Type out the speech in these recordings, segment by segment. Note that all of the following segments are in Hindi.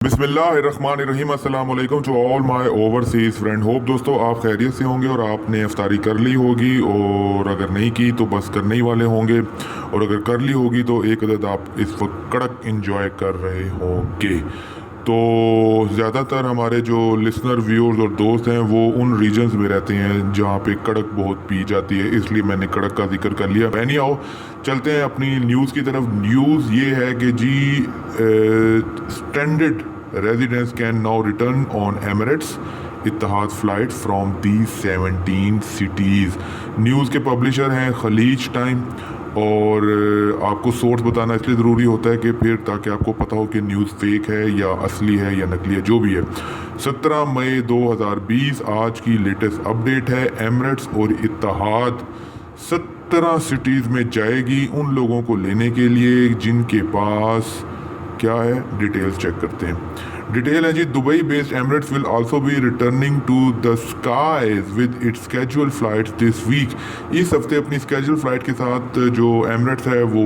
बिस्मिल्लाहिर्रहमानिर्रहीम अस्सलाम वालेकुम to all my overseas friend. Hope दोस्तों आप खैरियत से होंगे और आपने इफ्तारी कर ली होगी, और अगर नहीं की तो बस करने ही वाले होंगे, और अगर कर ली होगी तो एक अदद आप इस वक्त कड़क इंजॉय कर रहे होंगे। तो ज़्यादातर हमारे जो लिसनर व्यूअर्स और दोस्त हैं वो उन रीजन्स में रहते हैं जहाँ पे कड़क बहुत पी जाती है, इसलिए मैंने कड़क का जिक्र कर लिया। पहनी आओ चलते हैं अपनी न्यूज़ की तरफ। न्यूज़ ये है कि जी stranded residents can now return on Emirates Etihad flight from the 17 cities. News के पब्लिशर हैं खलीज टाइम, और आपको सोर्स बताना इसलिए ज़रूरी होता है कि फिर ताकि आपको पता हो कि न्यूज़ फेक है या असली है या नकली है, जो भी है। 17 मई 2020 आज की लेटेस्ट अपडेट है। एमिरेट्स और इत्तेहाद 17 सिटीज़ में जाएगी उन लोगों को लेने के लिए जिनके पास क्या है, डिटेल्स चेक करते हैं। डिटेल है जी, Dubai based Emirates will also be returning to the skies with its scheduled flights this week. इस हफ्ते अपनी स्केड्यूल्ड फ्लाइट के साथ जो एमिरेट्स है वो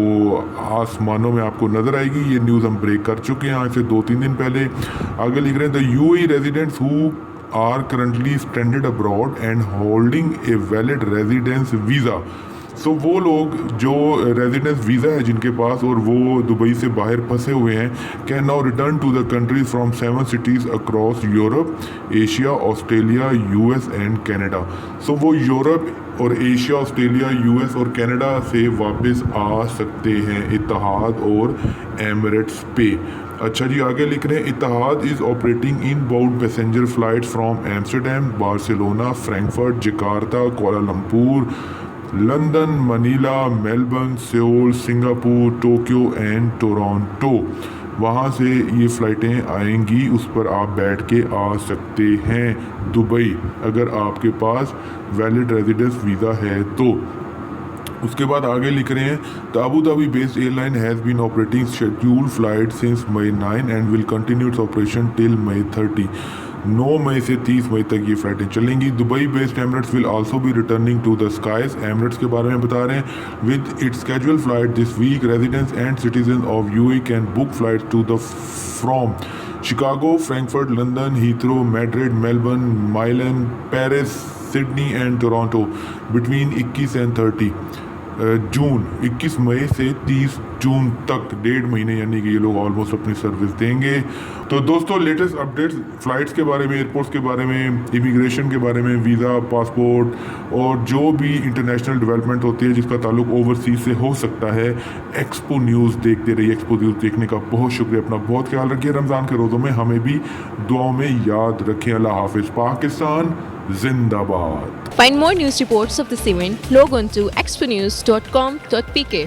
आसमानों में आपको नजर आएगी। ये न्यूज़ हम ब्रेक कर चुके हैं आज से 2-3 दिन पहले। आगे लिख रहे हैं, the UAE residents who are currently stranded abroad and holding a valid residence visa. So वो लोग जो रेजिडेंस वीज़ा है जिनके पास और वो दुबई से बाहर फंसे हुए हैं, can now return to the countries from 7 cities across Europe, Asia, Australia, US and Canada. So वो यूरोप और एशिया, ऑस्ट्रेलिया, यूएस और कनाडा से वापस आ सकते हैं इत्तेहाद और एमिरेट्स पे। अच्छा जी, आगे लिख रहे हैं, Etihad is operating inbound passenger flight from Amsterdam, Barcelona, Frankfurt, Jakarta, Kuala Lumpur, London, Manila, Melbourne, Seoul, Singapore, Tokyo and Toronto. वहाँ से ये फ़्लाइटें आएंगी, उस पर आप बैठ के आ सकते हैं दुबई, अगर आपके पास वैलिड रेजिडेंस वीज़ा है तो। उसके बाद आगे लिख रहे हैं, the Abu Dhabi based airline has been operating scheduled flight since May 9 and will continue its operation till May 30। 9 मई से 30 मई तक ये फ्लाइटें चलेंगी। Dubai based Emirates will also be returning to the skies. Emirates के बारे में बता रहे हैं, with its scheduled flight this week residents and citizen of UAE can book flight to the from Chicago, Frankfurt, London, Heathrow, Madrid, Melbourne, Mylan, Paris, Sydney and Toronto between 21 and 30 जून। 21 मई से 30 जून तक 1.5 महीने, यानी कि ये लोग ऑलमोस्ट अपनी सर्विस देंगे। तो दोस्तों लेटेस्ट अपडेट्स फ्लाइट्स के बारे में, एयरपोर्ट्स के बारे में, इमिग्रेशन के बारे में, वीज़ा, पासपोर्ट और जो भी इंटरनेशनल डेवलपमेंट होती है जिसका ताल्लुक ओवरसीज से हो सकता है, एक्सपो न्यूज़ देखते रहिए। एक्सपो न्यूज़ देखने का बहुत शुक्रिया। अपना बहुत ख्याल रखिए। रमज़ान के रोज़ों में हमें भी दुआओं में याद रखें। अल्लाह हाफिज़। पाकिस्तान जिंदाबाद। Find more news reports of this event. Log on to exponews.com.pk.